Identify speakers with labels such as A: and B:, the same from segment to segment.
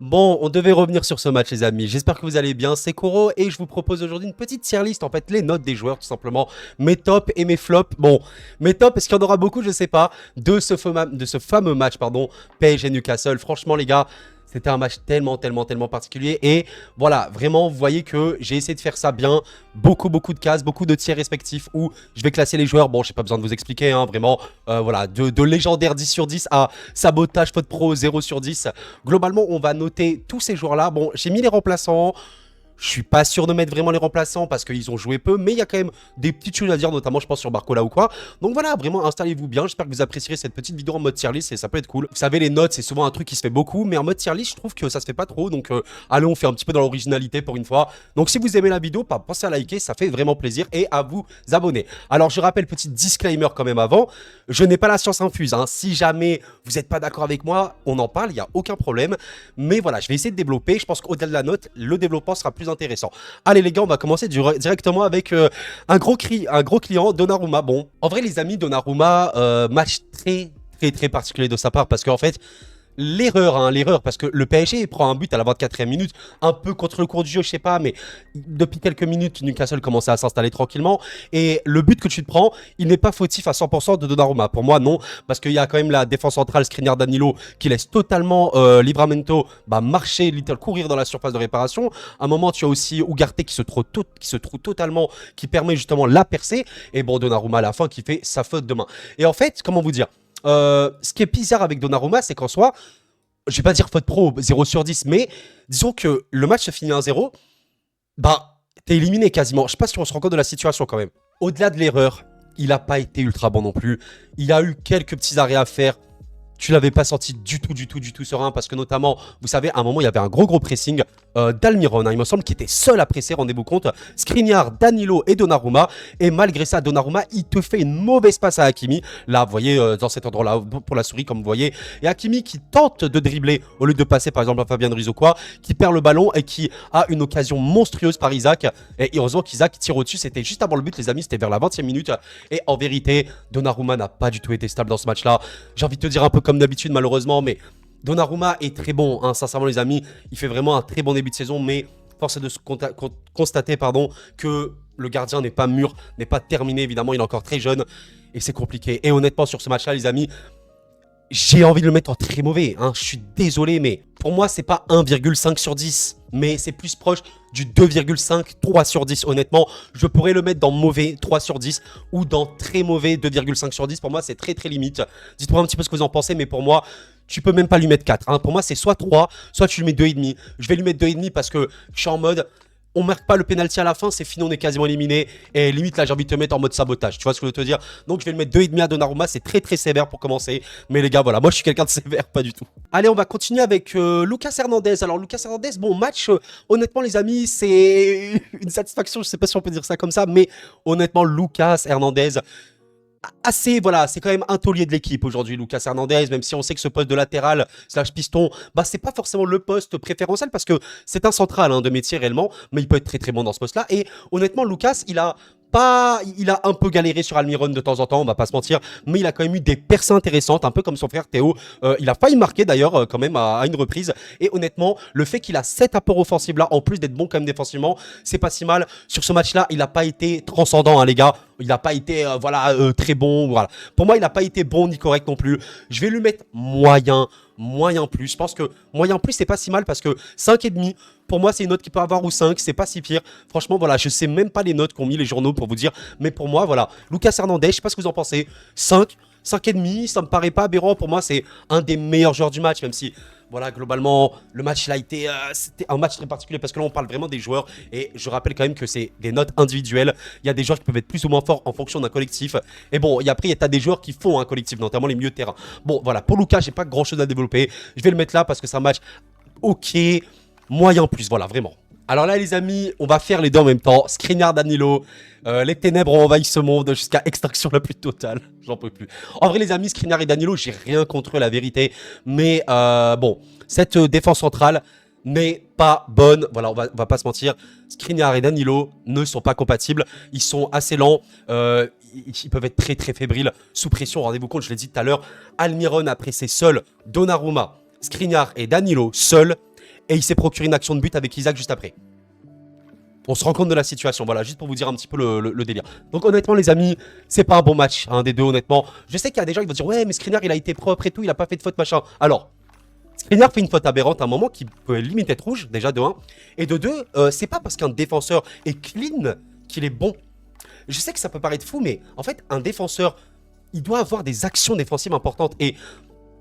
A: Bon, on devait revenir sur ce match les amis, j'espère que vous allez bien, c'est Koro et je vous propose aujourd'hui une petite tier list, en fait les notes des joueurs tout simplement, mes tops et mes flops. Bon, mes tops, est-ce qu'il y en aura beaucoup, je sais pas, de ce fameux match, pardon, PSG Newcastle. Franchement les gars, c'était un match tellement particulier et voilà, vraiment vous voyez que j'ai essayé de faire ça bien, beaucoup de cases, beaucoup de tiers respectifs où je vais classer les joueurs. Bon, j'ai pas besoin de vous expliquer, hein, vraiment, voilà, de légendaire 10 sur 10 à sabotage faute pro 0 sur 10. Globalement, on va noter tous ces joueurs-là. Bon, j'ai mis les remplaçants. Je suis pas sûr de mettre vraiment les remplaçants parce qu'ils ont joué peu, mais il y a quand même des petites choses à dire, notamment je pense sur Barcola ou quoi. Donc voilà, vraiment installez-vous bien, j'espère que vous apprécierez cette petite vidéo en mode tier list et ça peut être cool. Vous savez, les notes c'est souvent un truc qui se fait beaucoup, mais en mode tier list je trouve que ça se fait pas trop, donc allez, on fait un petit peu dans l'originalité pour une fois. Donc si vous aimez la vidéo, pensez à liker, ça fait vraiment plaisir et à vous abonner. Alors je rappelle, petit disclaimer quand même avant, je n'ai pas la science infuse, hein. Si jamais vous n'êtes pas d'accord avec moi, on en parle, il n'y a aucun problème. Mais voilà, je vais essayer de développer, je pense qu'au-delà de la note, le développement sera plus intéressant. Allez les gars, on va commencer directement avec un gros client, Donnarumma. Bon, en vrai les amis, Donnarumma, match très particulier de sa part parce qu'en fait, l'erreur, parce que le PSG prend un but à la 24e minute, un peu contre le cours du jeu, je sais pas, mais depuis quelques minutes, Newcastle commençait à s'installer tranquillement, et le but que tu te prends, il n'est pas fautif à 100% de Donnarumma. Pour moi, non, parce qu'il y a quand même la défense centrale, Skriniar, Danilo, qui laisse totalement Livramento marcher, courir dans la surface de réparation. À un moment, tu as aussi Ugarte qui se trouve totalement, qui permet justement la percée, et bon, Donnarumma à la fin qui fait sa faute de main. Et en fait, comment vous dire, ce qui est bizarre avec Donnarumma, c'est qu'en soi, je vais pas dire faute pro 0 sur 10, mais disons que le match se finit 1-0, bah, t'es éliminé quasiment. Je sais pas si on se rend compte de la situation quand même. Au-delà de l'erreur, il a pas été ultra bon non plus. Il a eu quelques petits arrêts à faire. Tu l'avais pas senti du tout serein parce que notamment, vous savez, à un moment, il y avait un gros pressing d'Almiron, hein, il me semble, qui était seul à presser, rendez-vous compte. Skriniar, Danilo et Donnarumma. Et malgré ça, Donnarumma, il te fait une mauvaise passe à Hakimi. Là, vous voyez, dans cet endroit-là, pour la souris, comme vous voyez. Et Hakimi qui tente de dribbler au lieu de passer, par exemple, à Fabien Ruiz ou quoi, qui perd le ballon et qui a une occasion monstrueuse par Isaac. Et heureusement qu'Isaac tire au-dessus. C'était juste avant le but, les amis, c'était vers la 20e minute. Et en vérité, Donnarumma n'a pas du tout été stable dans ce match-là. J'ai envie de te dire un peu comme d'habitude malheureusement, mais Donnarumma est très bon, hein, sincèrement les amis, il fait vraiment un très bon début de saison, mais force est de se constater que le gardien n'est pas mûr, n'est pas terminé, évidemment, il est encore très jeune, et c'est compliqué. Et honnêtement, sur ce match-là, les amis, j'ai envie de le mettre en très mauvais, hein. Je suis désolé, mais pour moi, c'est pas 1,5 sur 10, mais c'est plus proche du 2,5, 3 sur 10. Honnêtement, je pourrais le mettre dans mauvais 3 sur 10 ou dans très mauvais 2,5 sur 10. Pour moi, c'est très limite. Dites-moi un petit peu ce que vous en pensez, mais pour moi, tu peux même pas lui mettre 4. Hein. Pour moi, c'est soit 3, soit tu lui mets 2,5. Je vais lui mettre 2,5 parce que je suis en mode... On marque pas le penalty à la fin, c'est fini, on est quasiment éliminé. Et limite, là, j'ai envie de te mettre en mode sabotage. Tu vois ce que je veux te dire? Donc, je vais le mettre 2,5 à Donnarumma. C'est très sévère pour commencer. Mais les gars, voilà, moi, je suis quelqu'un de sévère, pas du tout. Allez, on va continuer avec Lucas Hernandez. Alors, Lucas Hernandez, bon, match, honnêtement, les amis, c'est une satisfaction. Je sais pas si on peut dire ça comme ça. Mais honnêtement, Lucas Hernandez... assez, voilà, c'est quand même un taulier de l'équipe aujourd'hui, Lucas Hernandez, même si on sait que ce poste de latéral slash piston, bah c'est pas forcément le poste préférentiel parce que c'est un central hein, de métier réellement, mais il peut être très bon dans ce poste-là. Et honnêtement, Lucas, il a un peu galéré sur Almiron de temps en temps, on va pas se mentir, mais il a quand même eu des percées intéressantes, un peu comme son frère Théo. Il a failli marquer d'ailleurs quand même à une reprise. Et honnêtement, le fait qu'il a cet apport offensif là, en plus d'être bon quand même défensivement, c'est pas si mal. Sur ce match-là, il n'a pas été transcendant, hein, les gars. Il n'a pas été très bon. Voilà. Pour moi, il n'a pas été bon ni correct non plus. Je vais lui mettre moyen plus. Je pense que moyen plus, c'est pas si mal parce que 5,5, pour moi, c'est une note qui peut avoir ou 5, c'est pas si pire. Franchement, voilà, je sais même pas les notes qu'ont mis les journaux pour vous dire. Mais pour moi, voilà, Lucas Hernandez, je sais pas ce que vous en pensez. 5,5, ça me paraît pas aberrant. Pour moi, c'est un des meilleurs joueurs du match, même si... Voilà, globalement, le match là c'était un match très particulier parce que là on parle vraiment des joueurs et je rappelle quand même que c'est des notes individuelles. Il y a des joueurs qui peuvent être plus ou moins forts en fonction d'un collectif. Et bon, et après il y a des joueurs qui font un collectif, notamment les milieux de terrain. Bon, voilà, pour Lucas, j'ai pas grand chose à développer. Je vais le mettre là parce que c'est un match ok, moyen plus, voilà, vraiment. Alors là les amis, on va faire les deux en même temps. Skriniar, Danilo, les ténèbres ont envahi ce monde jusqu'à extraction la plus totale. J'en peux plus. En vrai les amis, Skriniar et Danilo, j'ai rien contre eux, la vérité. Mais bon, cette défense centrale n'est pas bonne. Voilà, on va pas se mentir. Skriniar et Danilo ne sont pas compatibles. Ils sont assez lents. Ils peuvent être très fébriles. Sous pression, rendez-vous compte, je l'ai dit tout à l'heure. Almiron a pressé seul Donnarumma, Skriniar et Danilo seuls. et il s'est procuré une action de but avec Isaac juste après. On se rend compte de la situation, voilà, juste pour vous dire un petit peu le délire. Donc honnêtement les amis, c'est pas un bon match, un des deux honnêtement. Je sais qu'il y a des gens qui vont dire ouais mais Skriniar il a été propre et tout, il a pas fait de faute machin. Alors, Skriniar fait une faute aberrante à un moment qui peut limite être rouge, déjà de 1. Et de 2, c'est pas parce qu'un défenseur est clean qu'il est bon. Je sais que ça peut paraître fou, mais en fait un défenseur, il doit avoir des actions défensives importantes. Et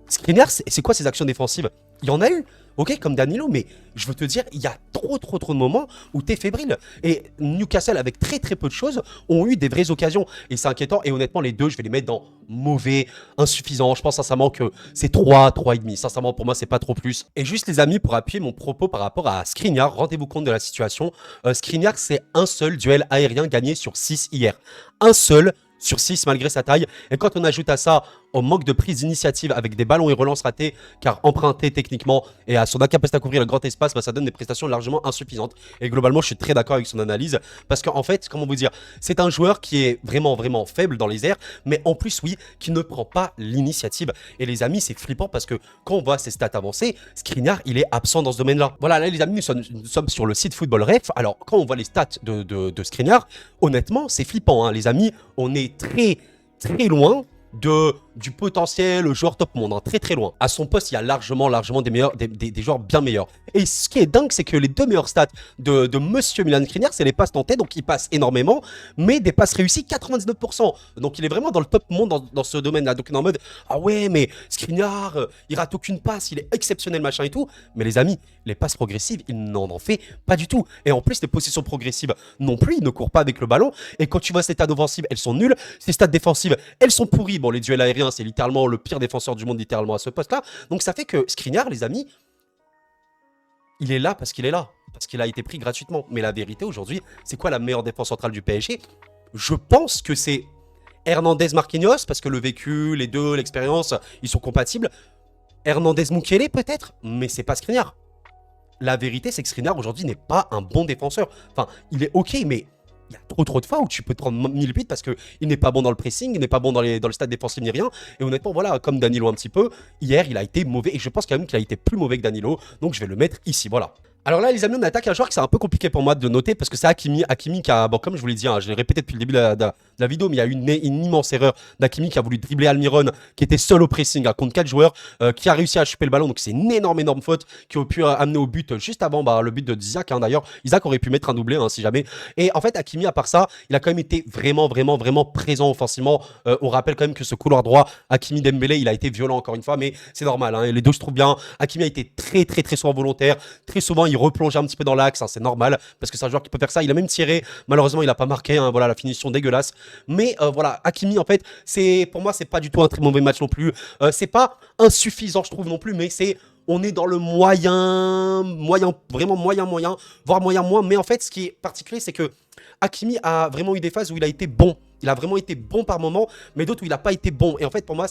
A: Skriniar, c'est quoi ses actions défensives? Il y en a eu, ok, comme Danilo, mais je veux te dire, il y a trop de moments où t'es fébrile. Et Newcastle, avec très peu de choses, ont eu des vraies occasions. Et c'est inquiétant. Et honnêtement, les deux, je vais les mettre dans mauvais, insuffisant. Je pense sincèrement que c'est 3,5. Sincèrement, pour moi, c'est pas trop plus. Et juste, les amis, pour appuyer mon propos par rapport à Skriniar, rendez-vous compte de la situation. Skriniar, c'est un seul duel aérien gagné sur 6 hier. Un seul sur 6 malgré sa taille. Et quand on ajoute à ça au manque de prise d'initiative avec des ballons et relances ratés, car emprunté techniquement et à son incapacité à couvrir le grand espace, bah, ça donne des prestations largement insuffisantes. Et globalement, je suis très d'accord avec son analyse, parce qu'en fait, comment vous dire, c'est un joueur qui est vraiment faible dans les airs, mais en plus, oui, qui ne prend pas l'initiative. Et les amis, c'est flippant parce que quand on voit ses stats avancées, Skriniar, il est absent dans ce domaine-là. Voilà, là les amis, nous sommes sur le site Football Ref. Alors, quand on voit les stats de Skriniar, honnêtement, c'est flippant, hein, les amis. On est très loin du potentiel joueur top monde, hein, très loin. À son poste, il y a largement des joueurs bien meilleurs. Et ce qui est dingue, c'est que les deux meilleurs stats de Monsieur Milan Skriniar, c'est les passes tentées, donc il passe énormément, mais des passes réussies, 99%. Donc il est vraiment dans le top monde dans ce domaine-là. Donc on est en mode, ah ouais, mais Skriniar, il rate aucune passe, il est exceptionnel, machin et tout. Mais les amis, les passes progressives, il n'en en fait pas du tout. Et en plus, les possessions progressives non plus, il ne court pas avec le ballon. Et quand tu vois ses stats offensives, elles sont nulles. Ses stats défensives, elles sont pourries. Bon, les duels aériens, c'est littéralement le pire défenseur du monde, littéralement à ce poste-là. Donc ça fait que Skriniar, les amis, il est là parce qu'il est là. Parce qu'il a été pris gratuitement. Mais la vérité, aujourd'hui, c'est quoi la meilleure défense centrale du PSG? Je pense que c'est Hernandez Marquinhos, parce que le vécu, les deux, l'expérience, ils sont compatibles. Hernandez Mukele, peut-être, mais c'est pas Skriniar. La vérité, c'est que Skriniar, aujourd'hui, n'est pas un bon défenseur. Enfin, il est ok, mais il y a trop de fois où tu peux te prendre 1000 buts parce qu'il n'est pas bon dans le pressing, il n'est pas bon dans le stade défensif ni rien. Et honnêtement, voilà, comme Danilo un petit peu, hier, il a été mauvais. Et je pense quand même qu'il a été plus mauvais que Danilo. Donc, je vais le mettre ici, voilà. Alors là, les amis, on attaque un joueur que c'est un peu compliqué pour moi de noter parce que c'est Hakimi. Hakimi qui a, bon, comme je vous l'ai dit, hein, je l'ai répété depuis le début de la vidéo, mais il y a eu une immense erreur d'Hakimi qui a voulu dribbler Almiron, qui était seul au pressing contre 4 joueurs, qui a réussi à choper le ballon. Donc c'est une énorme faute qui aurait pu amener au but juste avant le but de Isaac. Hein, d'ailleurs, Isaac aurait pu mettre un doublé hein, si jamais. Et en fait, Hakimi, à part ça, il a quand même été vraiment présent offensivement. On rappelle quand même que ce couloir droit, Hakimi Dembélé, il a été violent encore une fois, mais c'est normal. Hein, les deux se trouvent bien. Hakimi a été très souvent volontaire. Très souvent, il replonge un petit peu dans l'axe, hein, c'est normal, parce que c'est un joueur qui peut faire ça. Il a même tiré, malheureusement, il n'a pas marqué, hein, voilà, la finition dégueulasse. Mais voilà, Hakimi, en fait, pour moi, c'est pas du tout un très mauvais match non plus. C'est pas insuffisant, je trouve non plus, mais on est dans le moyen, vraiment moyen, voire moyen moins. Mais en fait, ce qui est particulier, c'est que Hakimi a vraiment eu des phases où il a été bon. Il a vraiment été bon par moment, mais d'autres où il n'a pas été bon. Et en fait, pour moi,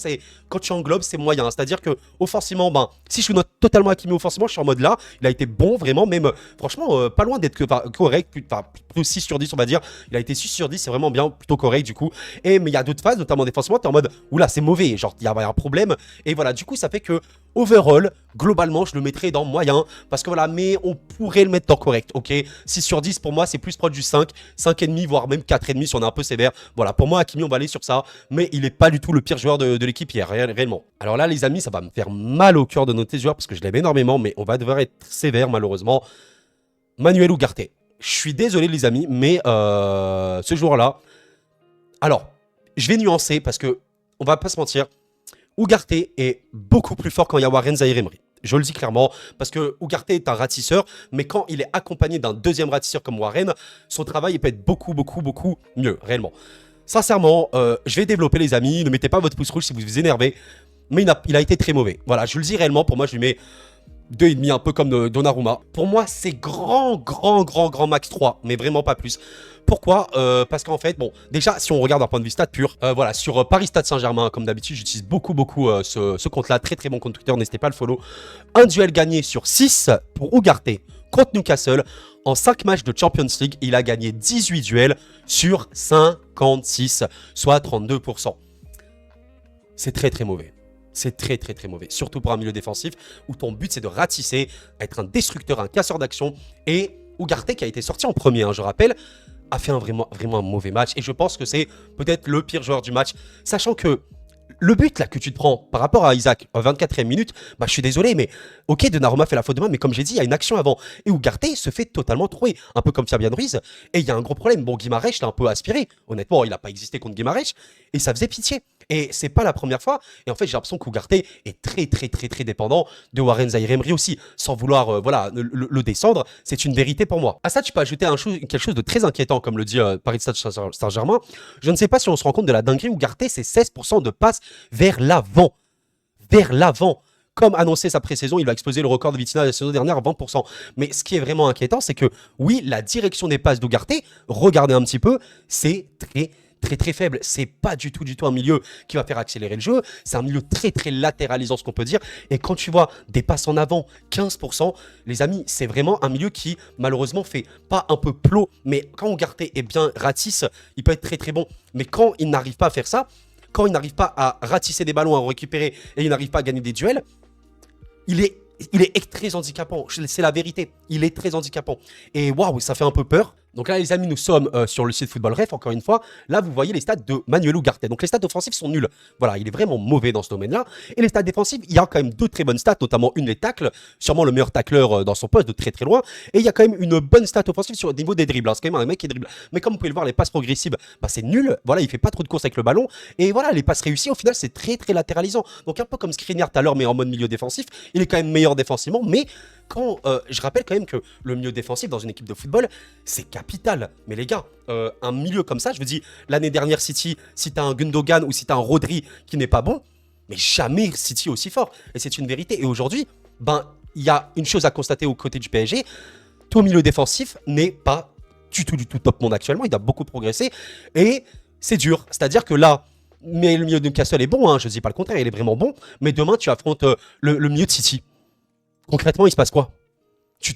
A: quand tu englobes, c'est moyen. C'est-à-dire que offensivement, si je note totalement Hakimi offensivement, je suis en mode là, il a été bon, vraiment, même franchement, pas loin d'être correct, plutôt 6 sur 10, on va dire. Il a été 6 sur 10, c'est vraiment bien, plutôt correct du coup. Mais il y a d'autres phases, notamment défensivement, tu es en mode, oula, c'est mauvais, genre, il y a un problème. Et voilà, du coup, ça fait que, overall, globalement, je le mettrais dans moyen, parce que voilà, mais on pourrait le mettre dans correct, ok? 6 sur 10, pour moi, c'est plus proche du 5, 5,5, voire même 4,5 si on est un peu sévère. Voilà, pour moi, Hakimi, on va aller sur ça. Mais il n'est pas du tout le pire joueur de l'équipe hier, réellement. Alors là, les amis, ça va me faire mal au cœur de noter ce joueur parce que je l'aime énormément, mais on va devoir être sévère, malheureusement. Manuel Ugarte. Je suis désolé, les amis, mais ce joueur-là... Alors, je vais nuancer parce que, on va pas se mentir, Ugarte est beaucoup plus fort quand il y a Warren Zaïre-Emery. Je le dis clairement, parce que Ugarte est un ratisseur, mais quand il est accompagné d'un deuxième ratisseur comme Warren, son travail il peut être beaucoup mieux, réellement. Sincèrement, je vais développer les amis, ne mettez pas votre pouce rouge si vous vous énervez, mais il a été très mauvais. Voilà, je le dis réellement, pour moi je lui mets 2,5, un peu comme Donnarumma. Pour moi, c'est grand max 3, mais vraiment pas plus. Pourquoi parce qu'en fait, bon, déjà, si on regarde d'un point de vue stat pur, voilà, sur Paris Stade Saint-Germain, comme d'habitude, j'utilise beaucoup ce compte-là, très bon compte Twitter, n'hésitez pas à le follow. Un duel gagné sur 6 pour Ugarte contre Newcastle. En 5 matchs de Champions League, il a gagné 18 duels sur 56, soit 32%. C'est très mauvais. C'est très très très mauvais. Surtout pour un milieu défensif où ton but c'est de ratisser, être un destructeur, un casseur d'action. Et Ugarte qui a été sorti en premier, hein, je rappelle, a fait vraiment un mauvais match. Et je pense que c'est peut-être le pire joueur du match. Sachant que le but là que tu te prends par rapport à Isaac, en 24e minute, bah je suis désolé, mais ok, Donnarumma fait la faute de main, mais comme j'ai dit, il y a une action avant. Et Ugarte se fait totalement trouer, un peu comme Fabian Ruiz. Et il y a un gros problème. Bon, Guimarães l'a un peu aspiré. Honnêtement, il n'a pas existé contre Guimarães. Et ça faisait pitié. Et c'est pas la première fois. Et en fait, j'ai l'impression qu'Ugarte est très dépendant de Warren Zaïre-Emery aussi. Sans vouloir voilà, le descendre, c'est une vérité pour moi. À ça, tu peux ajouter quelque chose de très inquiétant, comme le dit Paris Saint-Germain. Je ne sais pas si on se rend compte de la dinguerie. Ugarte, c'est 16% de passes vers l'avant. Vers l'avant. Comme annoncé sa pré-saison, il va exploser le record de Vitinha la saison dernière à 20%. Mais ce qui est vraiment inquiétant, c'est que oui, la direction des passes d'Ugarte, regardez un petit peu, c'est très faible. C'est pas du tout un milieu qui va faire accélérer le jeu. C'est un milieu très latéralisant, ce qu'on peut dire. Et quand tu vois des passes en avant, 15%, les amis, c'est vraiment un milieu qui, malheureusement, fait pas un peu plot. Mais quand Ugarte est bien ratisse, il peut être très bon. Mais quand il n'arrive pas à faire ça, quand il n'arrive pas à ratisser des ballons, à en récupérer, et il n'arrive pas à gagner des duels, il est très handicapant. C'est la vérité. Il est très handicapant. Et waouh, ça fait un peu peur. Donc là, les amis, nous sommes sur le site Football Ref, encore une fois. Là, vous voyez les stats de Manuel Ugarte. Donc les stats offensifs sont nuls. Voilà, il est vraiment mauvais dans ce domaine-là. Et les stats défensifs, il y a quand même deux très bonnes stats, notamment une, les tacles. Sûrement le meilleur tacleur dans son poste, de très loin. Et il y a quand même une bonne stat offensive sur le niveau des dribbles. Hein. C'est quand même un mec qui dribble. Mais comme vous pouvez le voir, les passes progressives, bah, c'est nul. Voilà, il fait pas trop de courses avec le ballon. Et voilà, les passes réussies, au final, c'est très latéralisant. Donc un peu comme Skriniar tout à l'heure, mais en mode milieu défensif. Il est quand même meilleur défensivement, mais quand je rappelle quand même que le milieu défensif dans une équipe de football, c'est capital. Mais les gars, un milieu comme ça, je vous dis, l'année dernière City, si t'as un Gundogan ou si t'as un Rodri qui n'est pas bon, mais jamais City aussi fort. Et c'est une vérité. Et aujourd'hui, ben, il y a une chose à constater aux côtés du PSG, ton milieu défensif n'est pas du tout top monde actuellement. Il a beaucoup progressé et c'est dur. C'est-à-dire que là, mais le milieu de Newcastle est bon, hein, je ne dis pas le contraire, il est vraiment bon. Mais demain, tu affrontes le milieu de City. Concrètement, il se passe quoi?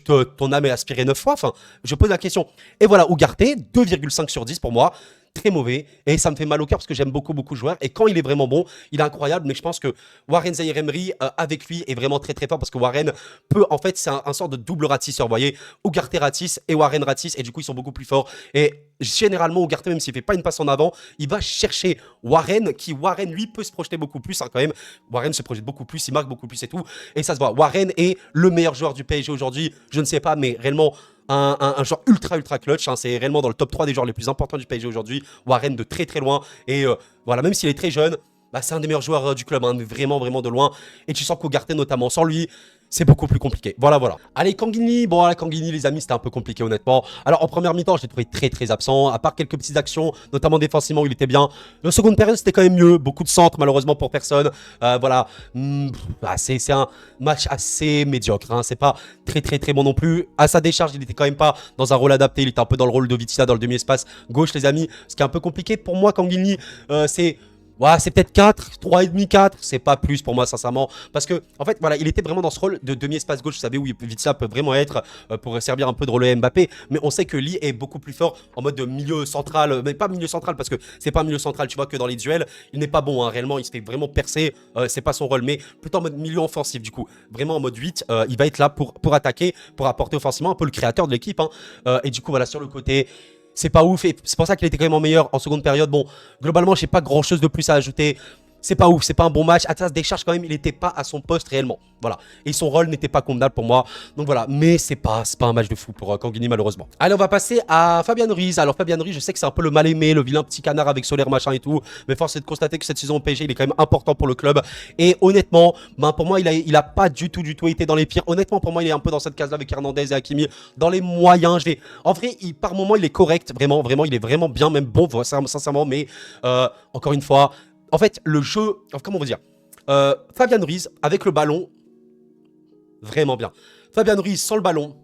A: Ton âme est aspirée 9 fois. Enfin, je pose la question. Et voilà, Ugarte, 2,5 sur 10 pour moi. Très mauvais. Et ça me fait mal au cœur parce que j'aime beaucoup le joueur. Et quand il est vraiment bon, il est incroyable. Mais je pense que Warren Zaïre-Emery, avec lui, est vraiment très fort parce que Warren peut, en fait, c'est un sort de double ratisseur. Vous voyez, Ugarte ratisse et Warren ratisse. Et du coup, ils sont beaucoup plus forts. Et généralement, Ugarte, même s'il fait pas une passe en avant, il va chercher Warren, lui, peut se projeter beaucoup plus, hein, quand même. Warren se projette beaucoup plus, il marque beaucoup plus et tout. Et ça se voit. Warren est le meilleur joueur du PSG aujourd'hui. Je ne sais pas, mais réellement, un joueur ultra clutch. Hein, c'est réellement dans le top 3 des joueurs les plus importants du PSG aujourd'hui. Warren de très loin. Et voilà, même s'il est très jeune, bah, c'est un des meilleurs joueurs du club. Hein, vraiment de loin. Et tu sens qu'Ugarte, notamment, sans lui, c'est beaucoup plus compliqué. Voilà. Allez, Kanguini. Bon, la Kanguini, les amis, c'était un peu compliqué, honnêtement. Alors, en première mi-temps, je l'ai trouvé très absent. À part quelques petites actions, notamment défensivement, il était bien. La seconde période, c'était quand même mieux. Beaucoup de centres, malheureusement, pour personne. Voilà. C'est un match assez médiocre. Hein. C'est pas très bon non plus. À sa décharge, il était quand même pas dans un rôle adapté. Il était un peu dans le rôle de Vitinha, dans le demi-espace gauche, les amis. Ce qui est un peu compliqué pour moi, Kanguini, c'est... Ouais, c'est peut-être 4, 3,5, 4. C'est pas plus pour moi, sincèrement. Parce que, en fait, voilà, il était vraiment dans ce rôle de demi-espace gauche. Vous savez où Vitinha peut vraiment être pour servir un peu de relais Mbappé. Mais on sait que Lee est beaucoup plus fort en mode de milieu central. Mais pas milieu central parce que c'est pas un milieu central. Tu vois que dans les duels, il n'est pas bon. Hein, réellement, il se fait vraiment percer. C'est pas son rôle. Mais plutôt en mode milieu offensif, du coup. Vraiment en mode 8. Il va être là pour attaquer, pour apporter offensivement un peu le créateur de l'équipe. Hein. Et du coup, voilà, sur le côté. C'est pas ouf et c'est pour ça qu'il était quand même en meilleur en seconde période. Bon, globalement, j'ai pas grand chose de plus à ajouter. C'est pas ouf, c'est pas un bon match. À sa décharge, quand même, il était pas à son poste réellement. Voilà. Et son rôle n'était pas convenable pour moi. Donc voilà. Mais c'est pas un match de fou pour Kanguini, malheureusement. Allez, on va passer à Fabian Ruiz. Alors, Fabian Ruiz, je sais que c'est un peu le mal aimé, le vilain petit canard avec Solaire, machin et tout. Mais force est de constater que cette saison au PSG, il est quand même important pour le club. Et honnêtement, ben, pour moi, il a pas du tout été dans les pires. Honnêtement, pour moi, il est un peu dans cette case-là avec Hernandez et Hakimi. Dans les moyens, en vrai, par moment, il est correct. Vraiment, il est vraiment bien, même bon, sincèrement. Mais encore une fois. En fait, le jeu, comment on va dire, Fabian Ruiz avec le ballon, vraiment bien. Fabian Ruiz sans le ballon,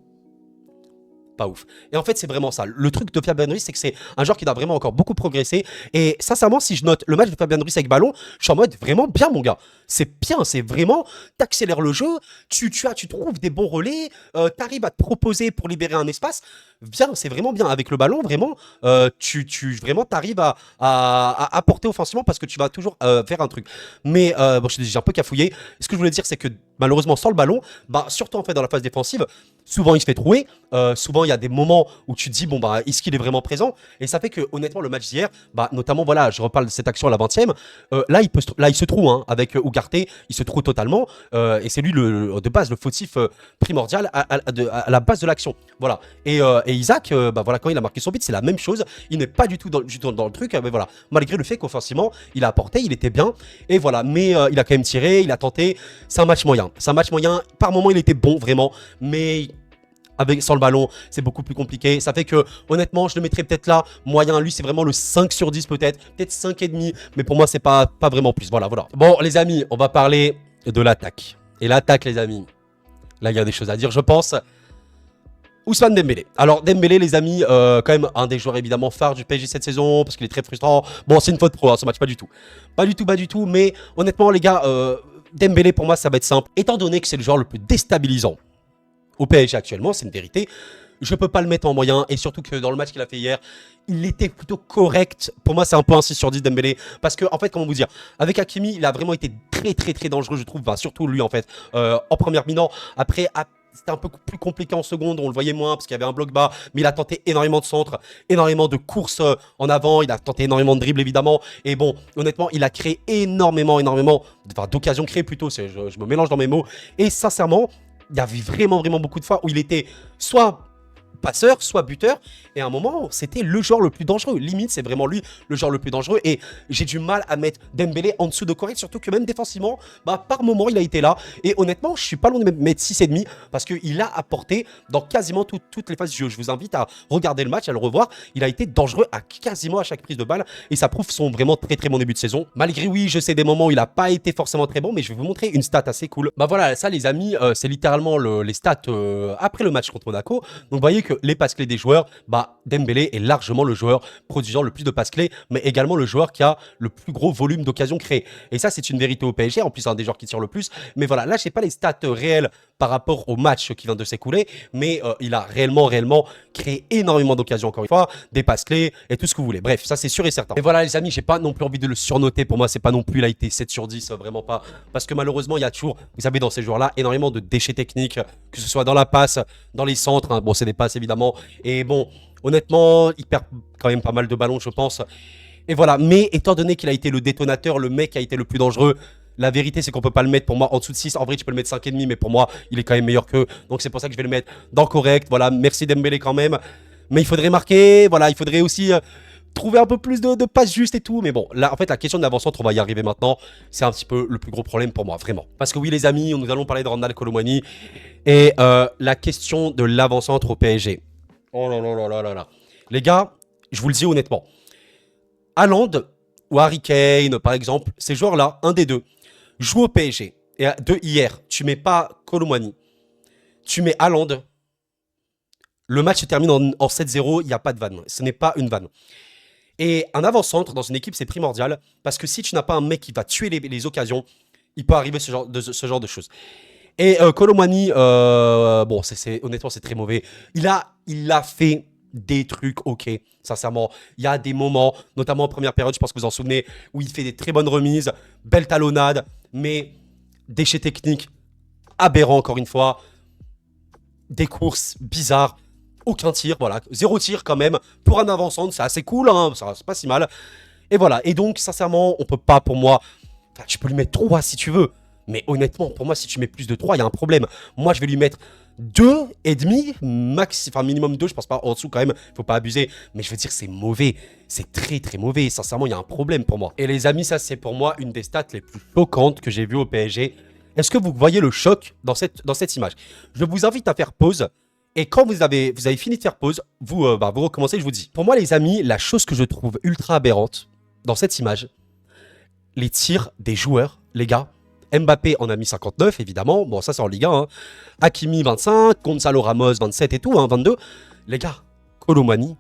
A: pas ouf. Et en fait, c'est vraiment ça. Le truc de Fabian Ruiz, c'est que c'est un joueur qui doit vraiment encore beaucoup progresser. Et sincèrement, si je note le match de Fabian Ruiz avec ballon, je suis en mode vraiment bien, mon gars. C'est bien, c'est vraiment, t'accélères le jeu, tu trouves des bons relais, t'arrives à te proposer pour libérer un espace. Bien, c'est vraiment bien. Avec le ballon, vraiment, vraiment, t'arrives à apporter offensivement parce que tu vas toujours faire un truc. Mais bon, j'ai un peu cafouillé. Ce que je voulais dire, c'est que malheureusement, sans le ballon, bah, surtout en fait dans la phase défensive, souvent il se fait trouer. Souvent, il y a des moments où tu te dis, bon, bah, est-ce qu'il est vraiment présent? Et ça fait que, honnêtement, le match d'hier, bah, notamment, voilà, je reparle de cette action à la 20e. Là, il se trouve, hein, avec Ugarte, il se trouve totalement. Et c'est lui, de base, le fautif primordial à la base de l'action. Voilà. Et Isaac, bah, voilà, quand il a marqué son but, c'est la même chose. Il n'est pas du tout dans le truc. Mais voilà. Malgré le fait qu'offensivement, il a apporté, il était bien. Et voilà. Mais il a quand même tiré, il a tenté. C'est un match moyen. C'est un match moyen. Par moment, il était bon, vraiment. Mais sans le ballon, c'est beaucoup plus compliqué. Ça fait que, honnêtement, je le mettrais peut-être là. Moyen, lui, c'est vraiment le 5 sur 10 peut-être. Peut-être 5,5. Mais pour moi, c'est pas vraiment plus. Voilà, voilà. Bon, les amis, on va parler de l'attaque. Et l'attaque, les amis. Là, il y a des choses à dire, je pense. Ousmane Dembélé. Alors, Dembélé, les amis, quand même, un des joueurs évidemment phares du PSG cette saison, parce qu'il est très frustrant. Bon, c'est une faute pro, hein, ce match, pas du tout. Pas du tout, pas du tout. Mais honnêtement, les gars, Dembélé, pour moi, ça va être simple. Étant donné que c'est le joueur le plus déstabilisant au PSG actuellement, c'est une vérité. Je peux pas le mettre en moyen, et surtout que dans le match qu'il a fait hier, il était plutôt correct. Pour moi, c'est un peu un 6 sur 10 Dembélé. Parce que, en fait, comment vous dire, avec Hakimi, il a vraiment été très, très, très dangereux, je trouve. Enfin, surtout lui, en fait, en première mi-temps. Après, c'était un peu plus compliqué en seconde, on le voyait moins parce qu'il y avait un bloc bas, mais il a tenté énormément de centres, énormément de courses en avant, il a tenté énormément de dribbles évidemment, et bon, honnêtement, il a créé énormément d'occasions créées plutôt, je me mélange dans mes mots, et sincèrement, il y avait vraiment beaucoup de fois où il était soit passeur, soit buteur, et à un moment, c'était le joueur le plus dangereux. Limite, c'est vraiment lui le joueur le plus dangereux, et j'ai du mal à mettre Dembélé en dessous de correct, surtout que même défensivement, bah, par moment, il a été là, et honnêtement, je suis pas loin de mettre 6,5, parce qu'il a apporté dans quasiment toutes les phases du jeu. Je vous invite à regarder le match, à le revoir, il a été dangereux quasiment à chaque prise de balle, et ça prouve son vraiment très bon début de saison. Malgré, oui, je sais des moments où il a pas été forcément très bon, mais je vais vous montrer une stat assez cool. Bah voilà, ça les amis, c'est littéralement les stats après le match contre Monaco. Donc vous voyez que les passes clés des joueurs, bah Dembélé est largement le joueur produisant le plus de passes clés, mais également le joueur qui a le plus gros volume d'occasions créées. Et ça, c'est une vérité au PSG. En plus, c'est un des joueurs qui tire le plus. Mais voilà, là, je n'ai pas les stats réelles par rapport au match qui vient de s'écouler, mais il a réellement créé énormément d'occasions, encore une fois, des passes clés et tout ce que vous voulez. Bref, ça, c'est sûr et certain. Et voilà, les amis, j'ai pas non plus envie de le surnoter. Pour moi, c'est pas non plus, il a été 7 sur 10, vraiment pas. Parce que malheureusement, il y a toujours, vous savez, dans ces joueurs-là, énormément de déchets techniques, que ce soit dans la passe, dans les centres. Hein. Bon, c'est des passes, évidemment. Et bon, honnêtement, il perd quand même pas mal de ballons, je pense. Et voilà, mais étant donné qu'il a été le détonateur, le mec qui a été le plus dangereux, la vérité, c'est qu'on peut pas le mettre pour moi en dessous de 6. En vrai, tu peux le mettre 5,5, mais pour moi, il est quand même meilleur qu'eux. Donc c'est pour ça que je vais le mettre dans correct. Voilà, merci Dembélé quand même. Mais il faudrait marquer, voilà, il faudrait aussi trouver un peu plus de passes justes et tout. Mais bon, là, en fait, la question de l'avant-centre, on va y arriver maintenant. C'est un petit peu le plus gros problème pour moi, vraiment. Parce que oui, les amis, nous allons parler de Randal Kolo Muani. Et la question de l'avant-centre au PSG. Oh là là là là là là. Les gars, je vous le dis honnêtement. Haaland ou Harry Kane, par exemple, ces joueurs-là, un des deux, jouent au PSG. Et hier, tu mets pas Kolo Muani, tu mets Haaland. Le match se termine en 7-0, il n'y a pas de vanne. Ce n'est pas une vanne. Et un avant-centre dans une équipe, c'est primordial. Parce que si tu n'as pas un mec qui va tuer les occasions, il peut arriver ce genre de choses. Et Kolo Muani, bon, honnêtement, c'est très mauvais. Il a fait des trucs ok, sincèrement. Il y a des moments, notamment en première période, je pense que vous en souvenez, où il fait des très bonnes remises, belle talonnade, mais déchets techniques aberrants encore une fois, des courses bizarres, aucun tir, voilà, 0 tir quand même, pour un avant-centre, c'est assez cool, hein, c'est pas si mal. Et voilà, et donc sincèrement, on peut pas pour moi, tu peux lui mettre 3 si tu veux, mais honnêtement, pour moi, si tu mets plus de 3, il y a un problème. Moi, je vais lui mettre 2,5 max, enfin minimum 2, je pense pas en dessous quand même, faut pas abuser, mais je veux dire c'est mauvais, c'est très mauvais, sincèrement il y a un problème pour moi. Et les amis, ça c'est pour moi une des stats les plus choquantes que j'ai vues au PSG. Est-ce que vous voyez le choc dans cette image? Je vous invite à faire pause, et quand vous avez fini de faire pause, vous recommencez, je vous dis. Pour moi les amis, la chose que je trouve ultra aberrante dans cette image, les tirs des joueurs, les gars. Mbappé en a mis 59, évidemment. Bon, ça, c'est en Ligue 1. Hein. Hakimi, 25. Gonzalo Ramos, 27 et tout, hein, 22. Les gars, Kolo Muani,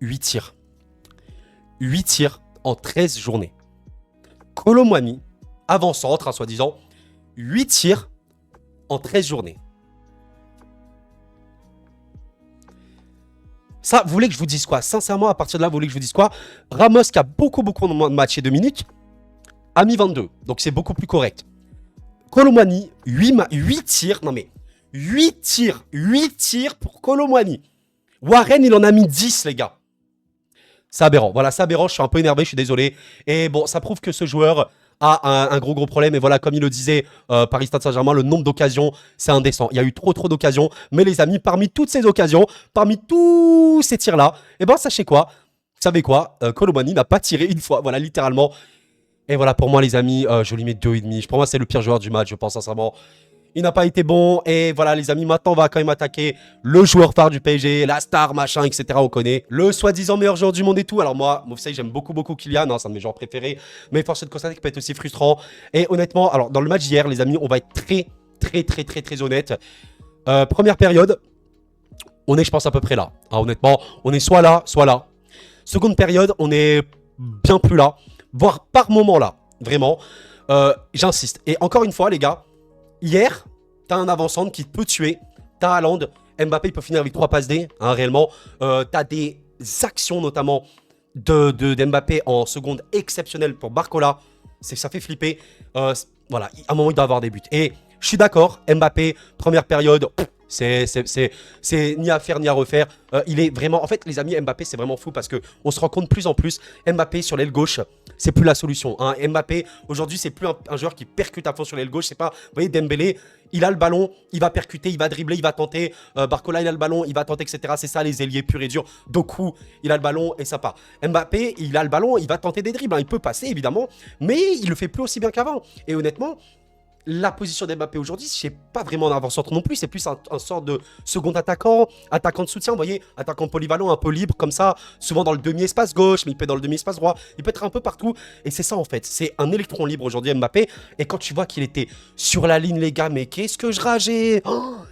A: 8 tirs. 8 tirs en 13 journées. Kolo Muani, avant-centre, soi-disant, 8 tirs en 13 journées. Ça, vous voulez que je vous dise quoi? Sincèrement, à partir de là, vous voulez que je vous dise quoi? Ramos, qui a beaucoup moins de matchs et 2 minutes, a mis 22. Donc, c'est beaucoup plus correct. Kolo Muani, 8 tirs. Non, mais 8 tirs pour Kolo Muani. Warren, il en a mis 10, les gars. C'est aberrant. Voilà, c'est aberrant. Je suis un peu énervé, je suis désolé. Et bon, ça prouve que ce joueur a un gros problème. Et voilà, comme il le disait, Paris Stade Saint-Germain, le nombre d'occasions, c'est indécent. Il y a eu trop d'occasions. Mais les amis, parmi toutes ces occasions, parmi tous ces tirs-là, eh ben, sachez quoi? Vous savez quoi? Kolo Muani n'a pas tiré une fois. Voilà, littéralement. Et voilà, pour moi, les amis, je lui mets 2,5. Pour moi, c'est le pire joueur du match, je pense sincèrement. Il n'a pas été bon. Et voilà, les amis, maintenant, on va quand même attaquer le joueur phare du PSG, la star, machin, etc. On connaît. Le soi-disant meilleur joueur du monde et tout. Alors moi, vous savez, j'aime beaucoup Kylian. Hein, c'est un de mes joueurs préférés. Mais force est de constater qu'il peut être aussi frustrant. Et honnêtement, alors dans le match d'hier, les amis, on va être très honnête. Première période, on est, je pense, à peu près là. Hein, honnêtement, on est soit là, soit là. Seconde période, on est bien plus là. Voire par moment là. Vraiment. J'insiste. Et encore une fois, les gars, hier, t'as un avant-centre qui peut tuer. T'as Haaland. Mbappé, il peut finir avec 3 passes D, hein, réellement. T'as des actions, notamment, de Mbappé en seconde exceptionnelles pour Barcola. Ça fait flipper. Voilà, à un moment, il doit avoir des buts. Et je suis d'accord, Mbappé, première période, c'est ni à faire ni à refaire. Il est vraiment... En fait, les amis, Mbappé, c'est vraiment fou parce qu'on se rend compte de plus en plus, Mbappé sur l'aile gauche, c'est plus la solution. Hein. Mbappé, aujourd'hui, c'est plus un joueur qui percute à fond sur l'aile gauche. C'est pas... Vous voyez, Dembélé, il a le ballon, il va percuter, il va dribbler, il va tenter. Barcola, il a le ballon, il va tenter, etc. C'est ça, les ailiers purs et durs. Doku, il a le ballon et ça part. Mbappé, il a le ballon, il va tenter des dribbles. Hein. Il peut passer, évidemment, mais il le fait plus aussi bien qu'avant. Et honnêtement... La position d'Mbappé aujourd'hui, c'est pas vraiment un avant-centre non plus, c'est plus un sort de second attaquant de soutien, vous voyez, attaquant polyvalent, un peu libre comme ça, souvent dans le demi-espace gauche, mais il peut être dans le demi-espace droit, il peut être un peu partout, et c'est ça en fait, c'est un électron libre aujourd'hui Mbappé, et quand tu vois qu'il était sur la ligne les gars, mais qu'est-ce que je rageais,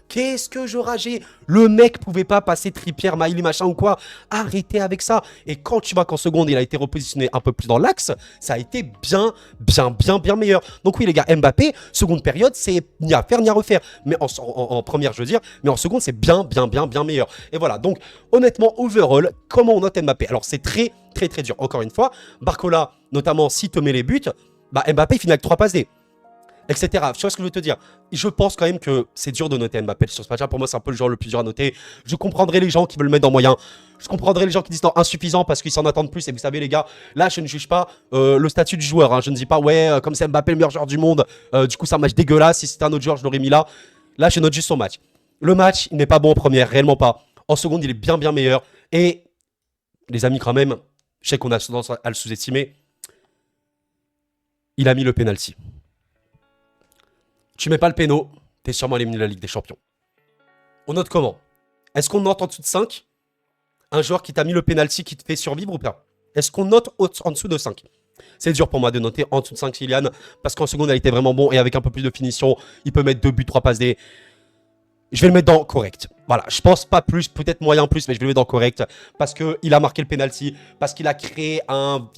A: qu'est-ce que je rageais, le mec pouvait pas passer Trippier, Maïli, machin ou quoi, arrêtez avec ça, et quand tu vois qu'en seconde il a été repositionné un peu plus dans l'axe, ça a été bien meilleur, donc oui les gars, Mbappé, seconde période, c'est ni à faire ni à refaire. Mais en première, je veux dire, mais en seconde, c'est bien meilleur. Et voilà, donc honnêtement, overall, comment on note Mbappé? Alors, c'est très dur. Encore une fois, Barcola, notamment, si te met les buts, bah Mbappé finit avec 3 passes D, etc. Tu vois ce que je veux te dire? Je pense quand même que c'est dur de noter Mbappé sur ce match-là. Pour moi, c'est un peu le joueur le plus dur à noter. Je comprendrai les gens qui veulent le mettre dans moyen. Je comprendrai les gens qui disent non, insuffisant parce qu'ils s'en attendent plus. Et vous savez, les gars, là, je ne juge pas le statut du joueur. Hein. Je ne dis pas, ouais, comme c'est Mbappé le meilleur joueur du monde, du coup, c'est un match dégueulasse. Si c'était un autre joueur, je l'aurais mis là. Là, je note juste son match. Le match, il n'est pas bon en première, réellement pas. En seconde, il est bien meilleur. Et les amis, quand même, je sais qu'on a tendance à le sous-estimer. Il a mis le penalty. Tu mets pas le péno, t'es sûrement éliminé de la Ligue des Champions. On note comment? Est-ce qu'on note en dessous de 5 un joueur qui t'a mis le penalty qui te fait survivre ou pas? Est-ce qu'on note en dessous de 5? C'est dur pour moi de noter en dessous de 5 Kylian, parce qu'en seconde, il a été vraiment bon et avec un peu plus de finition, il peut mettre 2 buts, 3 passes D. Je vais le mettre dans correct. Voilà, je pense pas plus, peut-être moyen plus, mais je vais le mettre dans correct parce qu'il a marqué le penalty, parce qu'il a créé un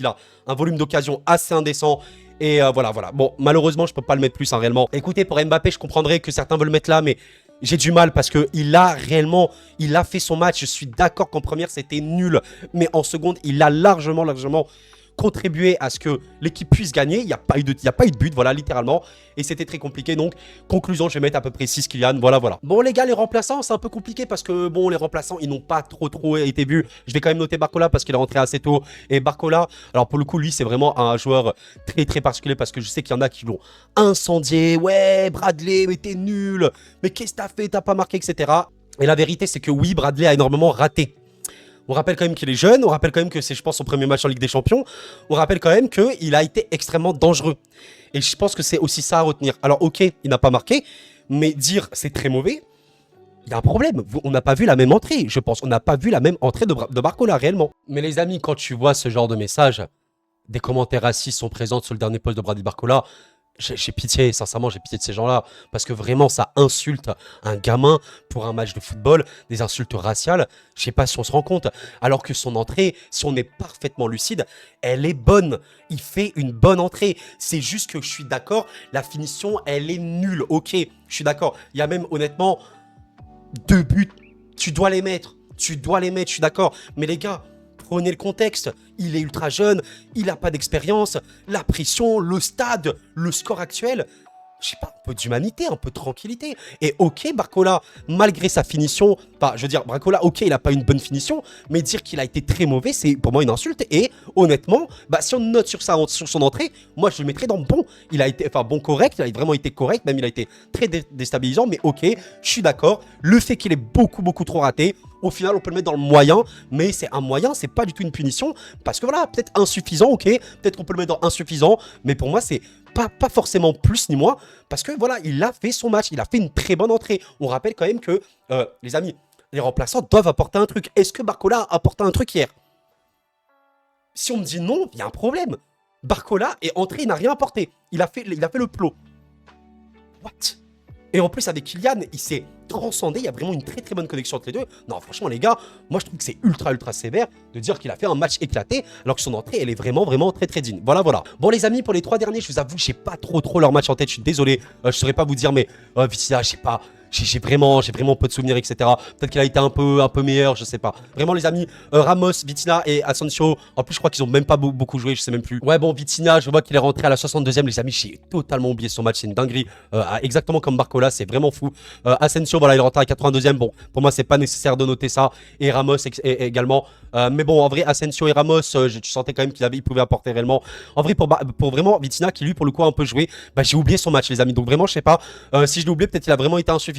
A: volume d'occasion assez indécent. Et voilà. Bon, malheureusement, je peux pas le mettre plus, hein, réellement. Écoutez, pour Mbappé, je comprendrais que certains veulent le mettre là, mais j'ai du mal parce qu'il a réellement, il a fait son match. Je suis d'accord qu'en première, c'était nul. Mais en seconde, il a largement contribué à ce que l'équipe puisse gagner. Il n'y a pas eu de but, voilà, littéralement. Et c'était très compliqué. Donc, conclusion, je vais mettre à peu près 6 Kylian. Voilà. Bon, les gars, les remplaçants, c'est un peu compliqué parce que, bon, les remplaçants, ils n'ont pas trop été vus. Je vais quand même noter Barcola parce qu'il est rentré assez tôt. Et Barcola, alors pour le coup, lui, c'est vraiment un joueur très particulier parce que je sais qu'il y en a qui l'ont incendié. Ouais, Bradley, mais t'es nul. Mais qu'est-ce que t'as fait? T'as pas marqué, etc. Et la vérité, c'est que oui, Bradley a énormément raté. On rappelle quand même qu'il est jeune, on rappelle quand même que c'est, je pense, son premier match en Ligue des Champions. On rappelle quand même qu'il a été extrêmement dangereux. Et je pense que c'est aussi ça à retenir. Alors, ok, il n'a pas marqué, mais dire c'est très mauvais, il y a un problème. On n'a pas vu la même entrée, je pense. On n'a pas vu la même entrée de Barcola, réellement. Mais les amis, quand tu vois ce genre de message, des commentaires racistes sont présents sur le dernier post de Brady Barcola, J'ai pitié, sincèrement, j'ai pitié de ces gens-là. Parce que vraiment, ça insulte un gamin pour un match de football, des insultes raciales. Je sais pas si on se rend compte. Alors que son entrée, si on est parfaitement lucide, elle est bonne. Il fait une bonne entrée. C'est juste que je suis d'accord, la finition, elle est nulle. Ok, je suis d'accord. Il y a même, honnêtement, 2 buts. Tu dois les mettre. Tu dois les mettre, je suis d'accord. Mais les gars, prenez le contexte. Il est ultra jeune, il n'a pas d'expérience. La pression, le stade, le score actuel. Je sais pas, un peu d'humanité, un peu de tranquillité. Et ok, Barcola, malgré sa finition, enfin, je veux dire, Barcola, ok, il a pas une bonne finition, mais dire qu'il a été très mauvais, c'est pour moi une insulte. Et honnêtement, bah, si on note sur son entrée, moi je le mettrais dans bon. Il a été, enfin, bon, correct, il a vraiment été correct, même il a été très déstabilisant, mais ok, je suis d'accord. Le fait qu'il ait beaucoup trop raté, au final, on peut le mettre dans le moyen, mais c'est un moyen, c'est pas du tout une punition, parce que voilà, peut-être insuffisant, ok, peut-être qu'on peut le mettre dans insuffisant, mais pour moi, c'est pas forcément plus ni moins, parce que voilà, il a fait son match, il a fait une très bonne entrée. On rappelle quand même que, les amis, les remplaçants doivent apporter un truc. Est-ce que Barcola a apporté un truc hier? Si on me dit non, il y a un problème. Barcola est entré, il n'a rien apporté. Il a fait le plot. What? Et en plus, avec Kylian, il s'est transcendé. Il y a vraiment une très bonne connexion entre les deux. Non, franchement, les gars, moi, je trouve que c'est ultra sévère de dire qu'il a fait un match éclaté, alors que son entrée, elle est vraiment très digne. Voilà. Bon, les amis, pour les 3 derniers, je vous avoue, j'ai pas trop leur match en tête. Je suis désolé. Je saurais pas vous dire, mais Vitinha, je sais pas. J'ai vraiment peu de souvenirs, etc. Peut-être qu'il a été un peu meilleur, je sais pas. Vraiment, les amis, Ramos, Vitinha et Asensio. En plus, je crois qu'ils ont même pas beaucoup joué, je sais même plus. Ouais, bon, Vitinha, je vois qu'il est rentré à la 62e, les amis. J'ai totalement oublié son match, c'est une dinguerie. Exactement comme Barcola, c'est vraiment fou. Asensio, voilà, il est rentré à la 82e. Bon, pour moi, c'est pas nécessaire de noter ça. Et Ramos également. Mais bon, en vrai, Asensio et Ramos, tu sentais quand même qu'il pouvait apporter réellement. En vrai, pour vraiment Vitinha, qui lui, pour le coup, a un peu joué, bah, j'ai oublié son match, les amis. Donc vraiment, je sais pas. Si je l'ai oublié, peut-être qu'il a vraiment été insuffisant.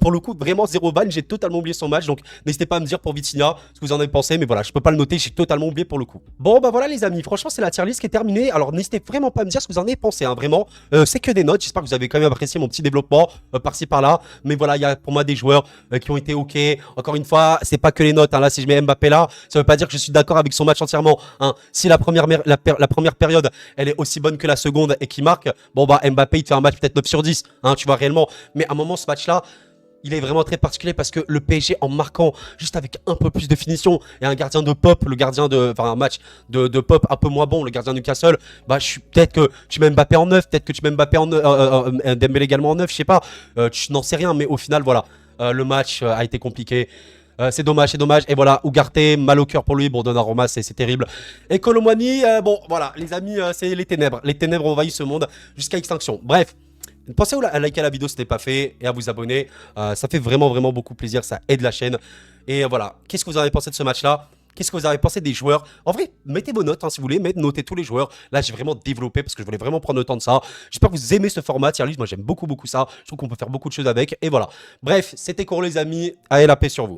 A: Pour le coup, vraiment 0 ban, j'ai totalement oublié son match. Donc n'hésitez pas à me dire pour Vitinha ce que vous en avez pensé. Mais voilà, je peux pas le noter, j'ai totalement oublié pour le coup. Bon, bah voilà, les amis, franchement, c'est la tier list qui est terminée. Alors n'hésitez vraiment pas à me dire ce que vous en avez pensé, hein, vraiment. C'est que des notes. J'espère que vous avez quand même apprécié mon petit développement par-ci par-là. Mais voilà, il y a pour moi des joueurs qui ont été ok. Encore une fois, c'est pas que les notes, hein. Là, si je mets Mbappé là, ça veut pas dire que je suis d'accord avec son match entièrement, hein. Si la première période, elle est aussi bonne que la seconde et qui marque, bon bah Mbappé, il te fait un match peut-être 9 sur 10, hein, tu vois réellement. Mais à un moment, ce match-là, il est vraiment très particulier parce que le PSG, en marquant juste avec un peu plus de finition et un gardien de pop, un match de pop un peu moins bon, le gardien de Newcastle, bah peut-être que tu mets Mbappé en 9, peut-être que tu mets Mbappé en Dembélé également en 9, je sais pas, tu n'en sais rien, mais au final voilà, le match a été compliqué. C'est dommage. Et voilà, Ugarte, mal au cœur pour lui. Bon, Donnarumma, c'est terrible. Et Kolo Muani, bon, voilà, les amis, c'est les ténèbres. Les ténèbres envahissent ce monde jusqu'à extinction. Bref. Pensez à liker la vidéo si ce n'est pas fait et à vous abonner. Ça fait vraiment beaucoup plaisir. Ça aide la chaîne. Et voilà. Qu'est-ce que vous avez pensé de ce match-là? Qu'est-ce que vous avez pensé des joueurs? En vrai, mettez vos notes, hein, si vous voulez, notez tous les joueurs. Là, j'ai vraiment développé parce que je voulais vraiment prendre le temps de ça. J'espère que vous aimez ce format tier list. Moi, j'aime beaucoup ça. Je trouve qu'on peut faire beaucoup de choses avec. Et voilà. Bref, c'était Koro, les amis. Allez, la paix sur vous.